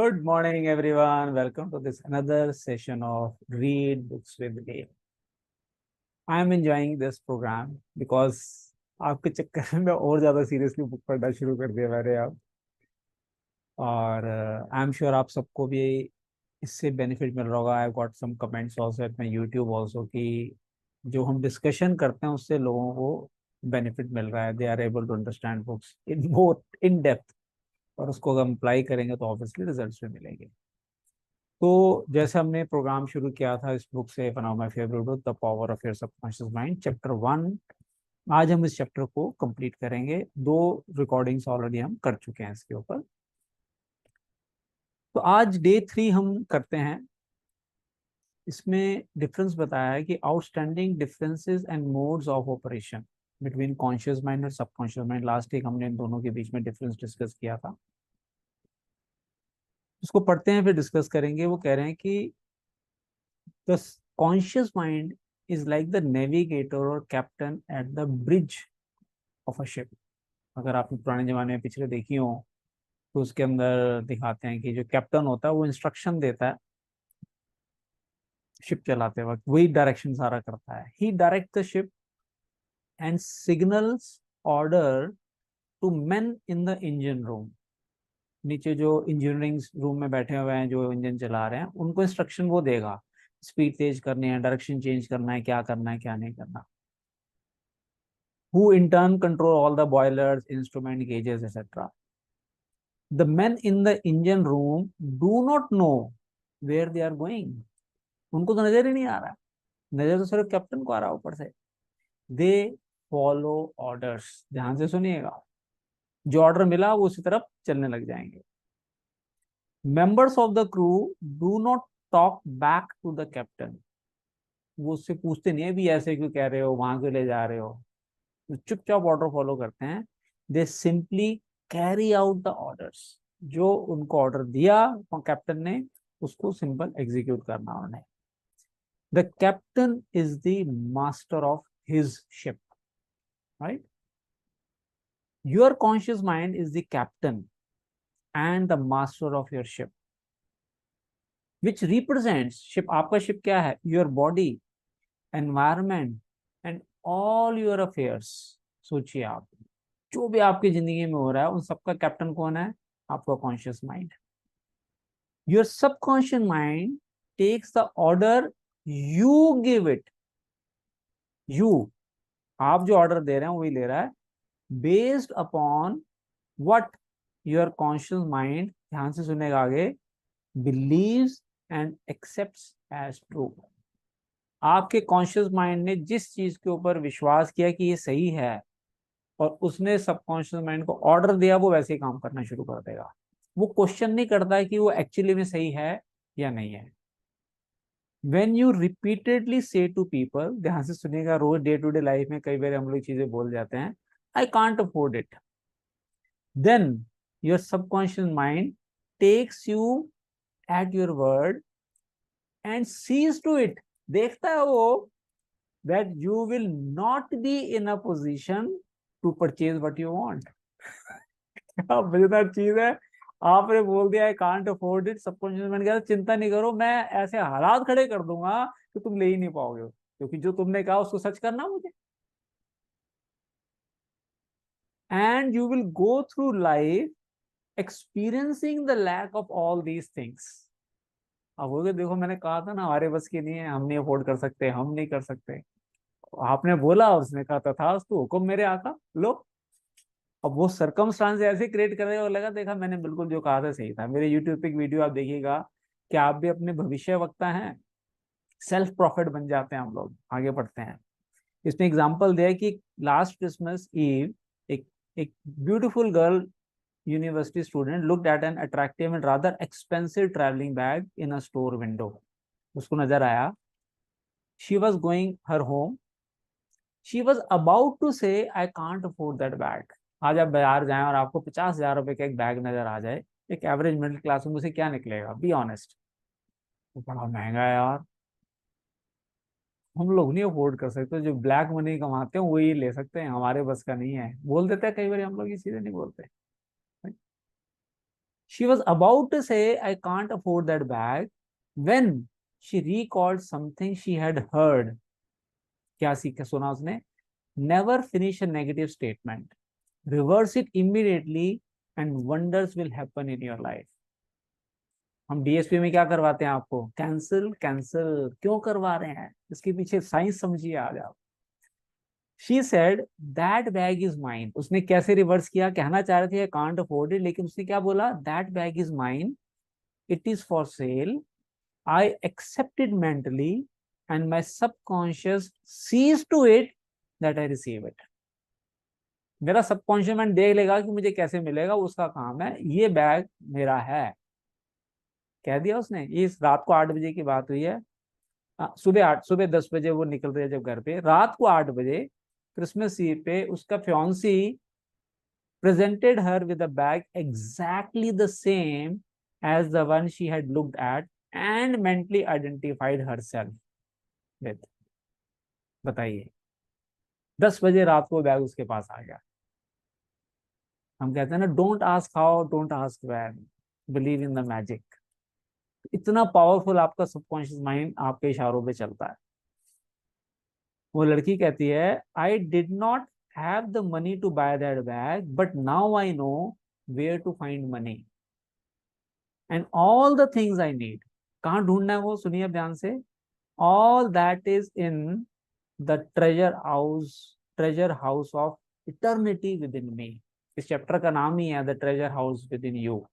Good morning, everyone. Welcome to this another session of Read Books with Dave. I am enjoying this program because आपके चक्कर में और ज्यादा seriously book पढ़ना शुरू कर दिया मैंने अब। और आई एम श्योर आप सबको भी इससे बेनिफिट मिल रहा होगा। I got some comments also at my YouTube also कि जो हम डिस्कशन करते हैं उससे लोगों को बेनिफिट मिल रहा है। They are able to understand books in more in depth, और उसको अगर हम अप्लाई करेंगे तो ऑब्वियसली रिजल्ट्स भी मिलेंगे। तो जैसे हमने प्रोग्राम शुरू किया था इस बुक से, one of my favourite book, the power of your subconscious mind, chapter 1। आज हम इस चैप्टर को कंप्लीट करेंगे। 2 रिकॉर्डिंग्स ऑलरेडी हम कर चुके हैं इसके ऊपर। तो आज डे 3 हम करते हैं। इसमें डिफरेंस बताया है कि outstanding differences and modes of operation between conscious mind और सबकॉन्शियस माइंड। लास्ट वीक हमने इन दोनों के बीच में डिफरेंस डिस्कस किया था। उसको पढ़ते हैं फिर डिस्कस करेंगे। वो कह रहे हैं कि the conscious mind is like the navigator or captain at the bridge of a ship। अगर आपने पुराने जमाने में पिक्चर देखी हो तो उसके अंदर दिखाते हैं कि जो कैप्टन होता है वो इंस्ट्रक्शन देता है शिप चलाते वक्त, वही डायरेक्शन सारा करता है। He direct the ship and signals order to men in the engine room. नीचे जो इंजीनियरिंग रूम में बैठे हुए हैं, जो इंजन चला रहे हैं, उनको इंस्ट्रक्शन वो देगा। स्पीड तेज करनी है, डायरेक्शन चेंज करना है, क्या करना है क्या नहीं करना। who in turn control all the boilers, instrument gauges, etc. The men in the engine room do not know where they are going। उनको तो नजर ही नहीं आ रहा, नजर तो सिर्फ कैप्टन को आ रहा ऊपर से। They follow orders. ध्यान से सुनिएगा, जो ऑर्डर मिला वो उसी तरफ चलने लग जाएंगे। Members of the crew do not talk back to the captain. वो उससे पूछते नहीं है भी ऐसे क्यों कह रहे हो, वहां क्यों ले जा रहे हो। तो चुपचाप ऑर्डर फॉलो करते हैं। दे simply carry out the orders. जो उनको ऑर्डर दिया कैप्टन ने, उसको सिंपल एग्जीक्यूट करना उन्हें। The captain is the master of his ship, right. Your conscious mind is the captain and the master of your ship which represents ship. आपका ship क्या है? Your body, environment and all your affairs. सोचिए आप, जो भी आपकी जिंदगी में हो रहा है उन सबका कैप्टन कौन है? आपका conscious mind. Your subconscious mind takes the order you give it. You, आप जो ऑर्डर दे रहे हैं वही ले रहा है, based upon what your conscious mind, ध्यान से सुनेगा आगे, believes and accepts as true. आपके कॉन्शियस माइंड ने जिस चीज के ऊपर विश्वास किया कि ये सही है और उसने सबकॉन्शियस माइंड को ऑर्डर दिया, वो वैसे ही काम करना शुरू कर देगा। वो क्वेश्चन नहीं करता है कि वो एक्चुअली में सही है या नहीं है। When you repeatedly say to people, ध्यान से सुनिएगा, रोज डे टू डे लाइफ में कई बार हम लोग चीजें बोल जाते हैं, I can't afford it. Then your subconscious mind takes you at your word and sees to it. देखता है वो that you will not be in a position to purchase what you want। क्या मजेदार चीज है। आपने बोल दिया आई can't afford it, subconscious mind कह रहा है चिंता नहीं करो, मैं ऐसे हालात खड़े कर दूंगा कि तुम ले ही नहीं पाओगे, क्योंकि जो तुमने कहा उसको सच करना मुझे। And you will go through life experiencing the lack of all these things. अब बोलोगे देखो मैंने कहा था ना हमारे बस की नहीं है, हम नहीं अफोर्ड कर सकते, हम नहीं कर सकते। आपने बोला, उसने कहा था उसको हुक्म मेरे आका लो। अब वो सरकमस्टांस ऐसे क्रिएट कर रहे हो, लगा देखा मैंने बिल्कुल जो कहा था सही था। मेरे यूट्यूब पे एक वीडियो आप देखिएगा कि आप भी अपने भविष्य वक्ता हैं, सेल्फ प्रॉफिट बन जाते हैं हम लोग। आगे बढ़ते हैं। इसमें एग्जांपल दिया है कि लास्ट क्रिसमस ईव एक एक beautiful girl university student looked at an attractive and rather expensive travelling bag in a store window. उसको नजर आया, she was going her home, she was about to say I can't afford that bag. आज आप बाजार जाएं और आपको 50,000 रुपए का एक बैग नजर आ जाए, एक एवरेज मिडिल क्लास में उसे क्या निकलेगा? बी ऑनेस्ट, वो बड़ा महंगा है यार, हम लोग नहीं अफोर्ड कर सकते। जो ब्लैक मनी कमाते हैं वही ले सकते हैं, हमारे बस का नहीं है, बोल देते हैं कई बार हम लोग ये चीजें नहीं बोलते। She was about to say, I can't afford that bag, when she recalled something she had heard. क्या सीखा सुना उसने? Never finish a negative statement. Reverse it immediately and wonders will happen in your life. हम DSP में क्या करवाते हैं आपको? कैंसिल कैंसिल क्यों करवा रहे हैं? इसके पीछे साइंस समझिए आज आप. She said that bag is mine. उसने कैसे रिवर्स किया? कहना चाह रहे थे कांट अफोर्ड इट, लेकिन उसने क्या बोला? That bag is mine, it is for sale, I accept it mentally and my subconscious sees to it that I receive it. मेरा सबकॉन्शियस माइंड देख लेगा कि मुझे कैसे मिलेगा, उसका काम है, ये बैग मेरा है. कह दिया उसने. ये रात को 8 बजे की बात हुई है. सुबह 10 बजे वो निकल रहे जब घर पे, रात को 8 बजे क्रिसमस ईव पे उसका फ्योंसी presented her with a bag exactly the same as the one she had looked at and mentally identified herself with. बताइए, 10 बजे रात को बैग उसके पास आ गया. हम कहते हैं ना, don't ask how, don't ask when, believe in the magic. इतना पावरफुल आपका सबकॉन्शियस माइंड आपके इशारों पे चलता है. वो लड़की कहती है, I did not have the money to buy that bag, but now I know where to find money and all the things I need. कहाँ ढूंढना है वो? सुनिए अब ध्यान से. All that is in the treasure house of eternity with in मी. इस chapter का नाम ही है the treasure house with in you.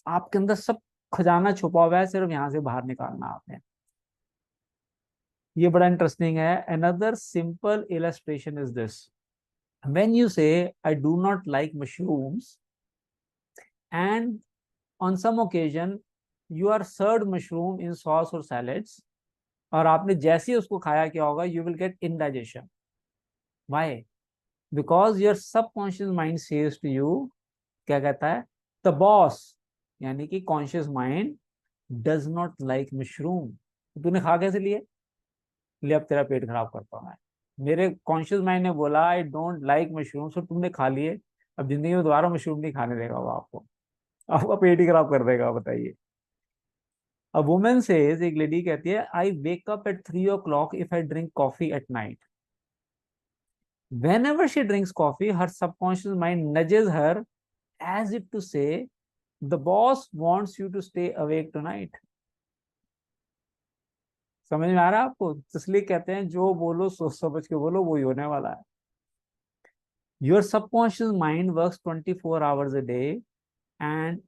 आपके अंदर सब खजाना छुपा हुआ है, सिर्फ यहां से बाहर निकालना आपने. ये बड़ा इंटरेस्टिंग है. Another simple illustration is this. When you say I do not like mushrooms and on some occasion you are served mushroom in sauce or salads, और आपने जैसे ही उसको खाया क्या होगा? You will get indigestion. Why? Because your subconscious mind says to you, क्या कहता है? The boss, यानी कि conscious mind does not like mushroom. तूने खा कैसे लिए? ले अब तेरा पेट खराब करता हूं मैं. मेरे कॉन्शियस माइंड ने बोला आई डोंट लाइक मशरूम, सो तुमने खा लिए. अब जिंदगी में दोबारा मशरूम नहीं खाने देगा वो आपको. आपका पेट ही खराब कर देगा. बताइए. A woman says, एक लेडी कहती है, I wake up at 3 o'clock if I drink coffee at night. Whenever she drinks coffee, her subconscious mind nudges her as if to say, the boss wants you to stay awake tonight. समझ में आ रहा है आपको? इसलिए कहते हैं जो बोलो सोच समझ के बोलो, वही होने वाला है. Your subconscious mind works 24 hours a day and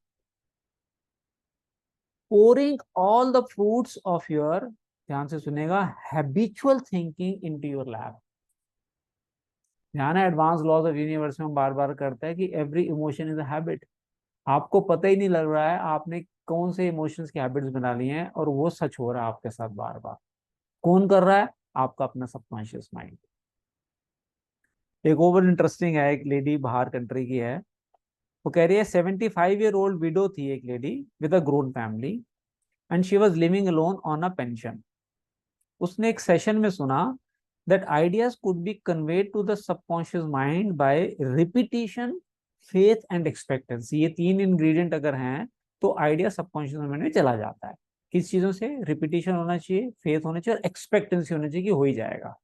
pouring all the fruits of your, ध्यान से सुनेगा, habitual thinking into your lap. ध्यान है, एडवांस लॉज ऑफ यूनिवर्स में हम बार बार करते हैं कि every emotion is a habit. आपको पता ही नहीं लग रहा है आपने कौन से इमोशंस की हैबिट्स बना ली हैं, और वो सच हो रहा है आपके साथ बार बार. कौन कर रहा है? आपका अपना सबकॉन्शियस माइंड. एक ओवर इंटरेस्टिंग है. एक लेडी बाहर कंट्री की है. वो कह रही है 75-year-old विडो थी एक lady with a grown family and she was living alone on a pension. उसने एक सेशन में सुना that ideas could be conveyed to the subconscious mind by repetition, faith and expectancy. ये 3 इंग्रेडिएंट अगर हैं तो आइडिया सबकॉन्शियस माइंड में चला जाता है. किस चीजों से? रिपीटिशन होना चाहिए, फेथ होना चाहिए और एक्सपेक्टेंसी होना चाहिए कि हो ही जाएगा.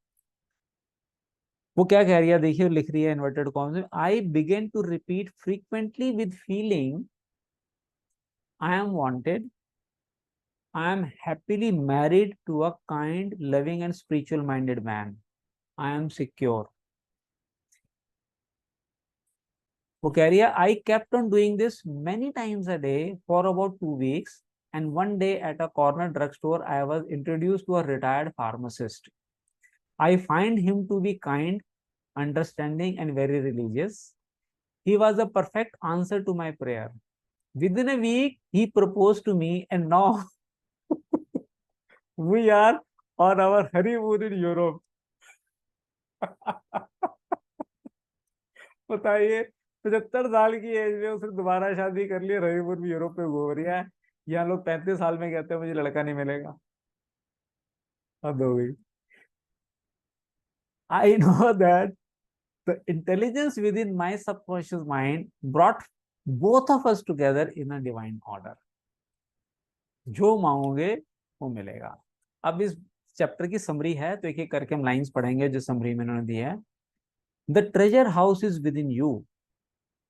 वो क्या कह रही है देखिए, लिख रही है इन्वर्टेड कॉमर्स में, I begin to repeat frequently with feeling I am wanted, I am happily married to a kind, loving and spiritual minded man. I am secure. वो कह रही है, I kept on doing this many times a day for about 2 weeks, and one day at a corner drugstore I was introduced to a retired pharmacist. I find him to be kind, understanding and very religious. He was the perfect answer to my prayer. Within a week he proposed to me and now we are on our honeymoon in Europe. बताइए, 75 साल की as में उसने दोबारा शादी कर ली, honeymoon भी Europe में घूम रही है. यहाँ लोग 35 साल में कहते हैं मुझे लड़का नहीं मिलेगा. हद हो गई. I know that the intelligence within my subconscious mind brought both of us together in a divine order. जो मांगोगे वो मिलेगा। अब इस चैप्टर की समरी है, तो एक एक करके हम लाइंस पढ़ेंगे जो समरी में उन्होंने दी है। The treasure house is within you,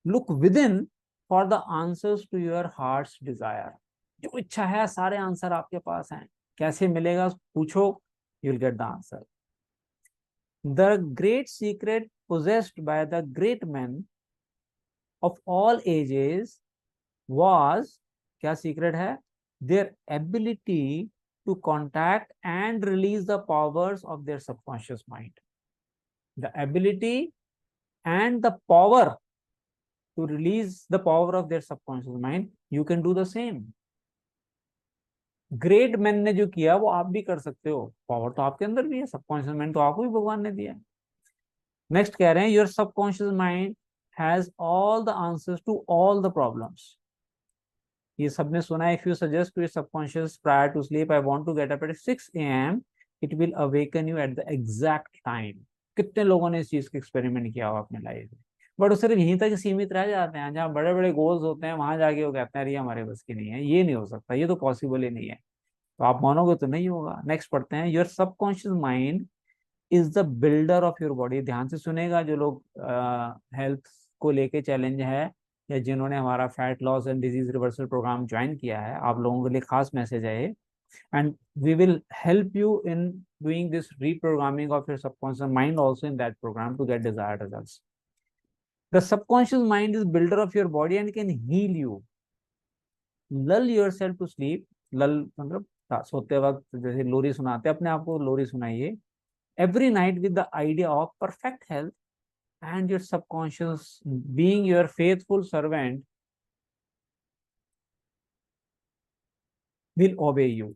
look within for the answers to your heart's desire. जो इच्छा है सारे आंसर आपके पास हैं। कैसे मिलेगा पूछो, you will get the answer. The great secret possessed by the great men of all ages was, क्या सीक्रेट है? their ability to contact and release the powers of their subconscious mind. The ability and the power to release the power of their subconscious mind, you can do the same. Great man ने जो किया वो आप भी कर सकते हो। Power तो आपके अंदर भी है, सबकॉन्शियस माइंड तो आपको भी भगवान ने दिया है। नेक्स्ट कह रहे हैं your subconscious mind has all the answers to all the problems. ये सबने सुना है। If you suggest to your subconscious prior to sleep I want to get up at 6 AM, it will awaken you at the exact time. कितने लोगों ने इस चीज का एक्सपेरिमेंट किया हुआ अपने लाइफ में, बट वो सिर्फ यहीं तक सीमित रह जाते हैं। जहाँ बड़े बड़े गोल्स होते हैं वहां जाके वो कहते हैं ये हमारे बस की नहीं है, ये नहीं हो सकता, ये तो पॉसिबल ही नहीं है। तो आप मानोगे तो नहीं होगा। नेक्स्ट पढ़ते हैं your subconscious mind is the builder of your body. ध्यान से सुनेगा जो लोग हेल्थ को लेके चैलेंज है, या जिन्होंने हमारा fat loss and disease reversal program join किया है, आप लोगों के लिए खास मैसेज है ये। And we will help you in doing this reprogramming of your subconscious mind also in that program to get desired results. The subconscious mind is builder of your body and can heal you. Lull your self to sleep. Lull मतलब सोते वक्त जैसे लोरी सुनाते हैं अपने आप को, लोरी सुनाइए every night with the idea of perfect health, and your subconscious being your faithful servant will obey you.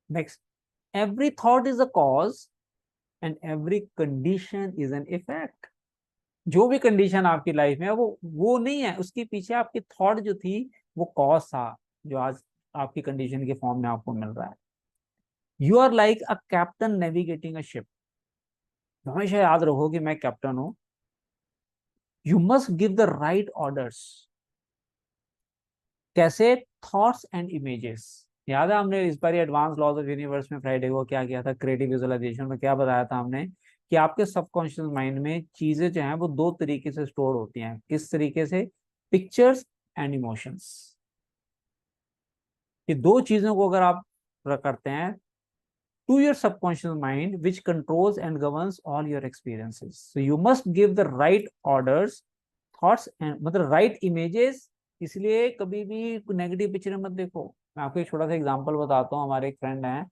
Next, every thought is a cause and every condition is an effect. जो भी कंडीशन आपकी life में है वो नहीं है, उसके पीछे आपकी थॉट जो थी वो कॉज था, जो आज आपकी कंडीशन के फॉर्म में आपको मिल रहा है। You are like a captain navigating a ship. हमेशा याद रखो कि मैं कैप्टन हूं। You must give the right orders. कैसे? Thoughts and images. याद है हमने इस बार एडवांस लॉज ऑफ यूनिवर्स में फ्राइडे को क्या किया था, क्रिएटिव विजुअलाइजेशन में क्या बताया था हमने, कि आपके सबकॉन्शियस माइंड में चीजें जो हैं वो दो तरीके से स्टोर होती हैं। किस तरीके से? Pictures and emotions. ये दो चीजों को अगर आप करते हैं to your subconscious mind which controls and governs all your experiences. So you must give the right orders, thoughts and मतलब right images। इसलिए कभी भी नेगेटिव पिक्चर मत देखो। मैं आपको एक छोटा सा एग्जांपल बताता हूँ। हमारे एक फ्रेंड हैं,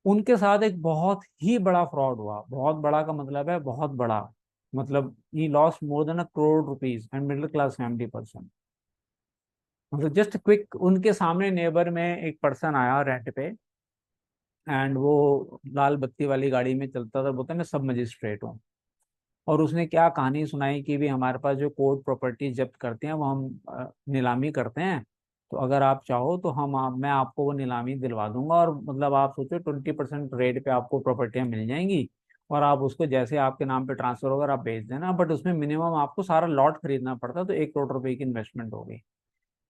उनके साथ एक बहुत ही बड़ा फ्रॉड हुआ। बहुत बड़ा का मतलब है बहुत बड़ा, मतलब he lost more than ₹1 crore and middle class family person. मतलब जस्ट क्विक, उनके सामने नेबर में एक पर्सन आया रेंट पे, एंड वो लाल बत्ती वाली गाड़ी में चलता था, बोलता मैं सब मजिस्ट्रेट हूँ। और उसने क्या कहानी सुनाई कि भी हमारे पास जो कोर्ट प्रॉपर्टी जब्त करते हैं वो हम नीलामी करते हैं, तो अगर आप चाहो तो मैं आपको वो नीलामी दिलवा दूंगा, और मतलब आप सोचो 20% रेट पे आपको प्रॉपर्टियां मिल जाएंगी, और आप उसको जैसे आपके नाम पे ट्रांसफर होगा आप बेच देना, बट उसमें मिनिमम आपको सारा लॉट खरीदना पड़ता, तो ₹1 crore की इन्वेस्टमेंट होगी।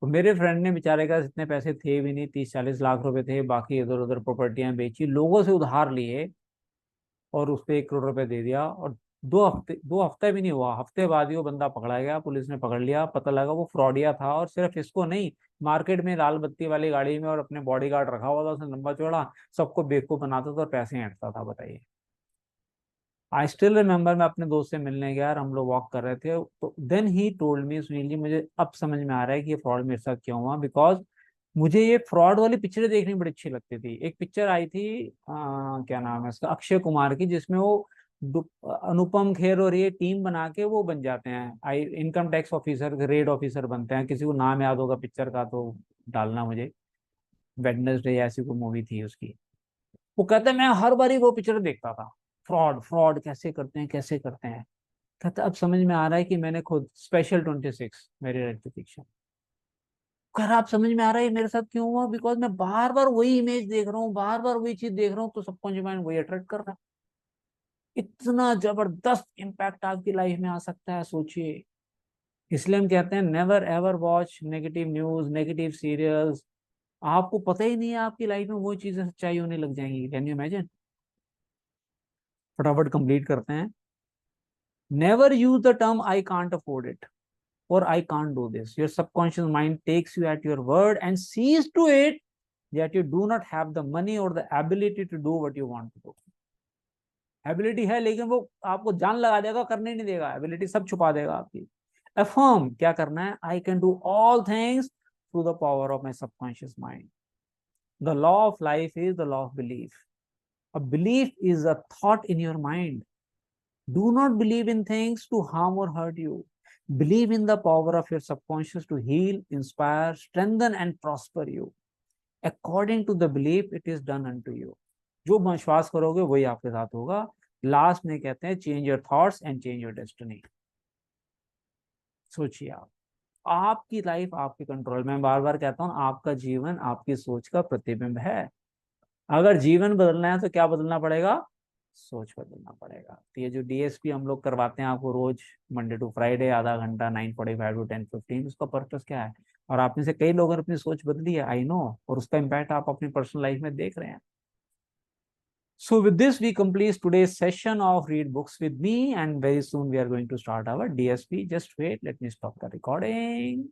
तो मेरे फ्रेंड ने बेचारे का इतने पैसे थे भी नहीं, 30-40 लाख रुपए थे, बाकी इधर उधर प्रॉपर्टियां बेची, लोगों से उधार लिए, और उस पे ₹1 crore दे दिया। और 2 हफ्ते भी नहीं हुआ, हफ्ते बाद ही वो बंदा पकड़ा गया, पुलिस ने पकड़ लिया। पता लगा वो फ्रॉडिया था, और सिर्फ इसको नहीं, मार्केट में लाल बत्ती वाली गाड़ी में और अपने बॉडीगार्ड रखा हुआ था, उसने लंबा चौड़ा सबको बेवकूफ बनाता था और पैसे ऐंठता था। बताइए। आई स्टिल रिमेम्बर, मैं अपने दोस्त से मिलने गया और हम लोग वॉक कर रहे थे, तो then he told me, Sunil ji मुझे अब समझ में आ रहा है कि ये फ्रॉड मेरे साथ क्यों हुआ, बिकॉज मुझे ये फ्रॉड वाली पिक्चरें देखनी बड़ी अच्छी लगती थी। एक पिक्चर आई थी क्या नाम है उसका, अक्षय कुमार की, जिसमें वो अनुपम खेर और ये टीम बना के वो बन जाते हैं income tax officer, red officer बनते हैं। किसी को नाम याद होगा पिक्चर का तो डालना मुझे। वेडनेसडे ऐसी कोई मूवी थी उसकी। वो कहते हैं मैं हर बारी वो पिक्चर देखता था, फ्रॉड फ्रॉड कैसे करते हैं कैसे करते हैं। कहता अब समझ में आ रहा है कि मैंने खुद स्पेशल 26 मेरी रेटिफिकेशन। कर आप समझ में आ रहा है मेरे साथ क्यों हुआ, बिकॉज मैं बार बार वही इमेज देख रहा हूँ, बार बार वही चीज देख रहा हूँ, तो सबकॉन्शियस माइंड वही अट्रैक्ट कर रहा है। इतना जबरदस्त इम्पैक्ट आपकी लाइफ में आ सकता है, सोचिए। इसलिए हम कहते हैं never ever watch negative news, negative serials. आपको पता ही नहीं है आपकी लाइफ में वो चीजें सच्चाई होने लग जाएंगी। Can you imagine? फटाफट कंप्लीट करते हैं। Never use the term I can't afford it or I can't do this. Your subconscious mind takes you at your word and sees to it that you do not have the money or the ability to do what you want to do. Ability है लेकिन वो आपको जान लगा देगा, करने नहीं देगा। एबिलिटी सब छुपा देगा आपकी। अफर्म क्या करना है? I can do all things through the power of my subconscious mind. The law of life is the law of belief. A belief is a thought in your mind. Do not believe in things to harm or hurt you. Believe in the power of your subconscious to heal, inspire, strengthen, and prosper you. According to the belief, it is done unto you. जो विश्वास करोगे वही आपके साथ होगा। Last में कहते हैं change your thoughts and change your destiny. सोचिए आपकी लाइफ आपके कंट्रोल में। बार बार कहता हूं, आपका जीवन आपकी सोच का प्रतिबिंब है। अगर जीवन बदलना है तो क्या बदलना पड़ेगा? सोच बदलना पड़ेगा। तो ये जो डीएसपी हम लोग करवाते हैं आपको रोज मंडे टू फ्राइडे आधा घंटा 9:45 to 10:15, उसका पर्पस क्या है? और आप में से कई लोगों ने अपनी सोच बदली है, आई नो, और उसका इम्पैक्ट आप अपनी पर्सनल लाइफ में देख रहे हैं। So with this we complete today's session of Read Books with me, and very soon we are going to start our DSP. Just wait, let me stop the recording.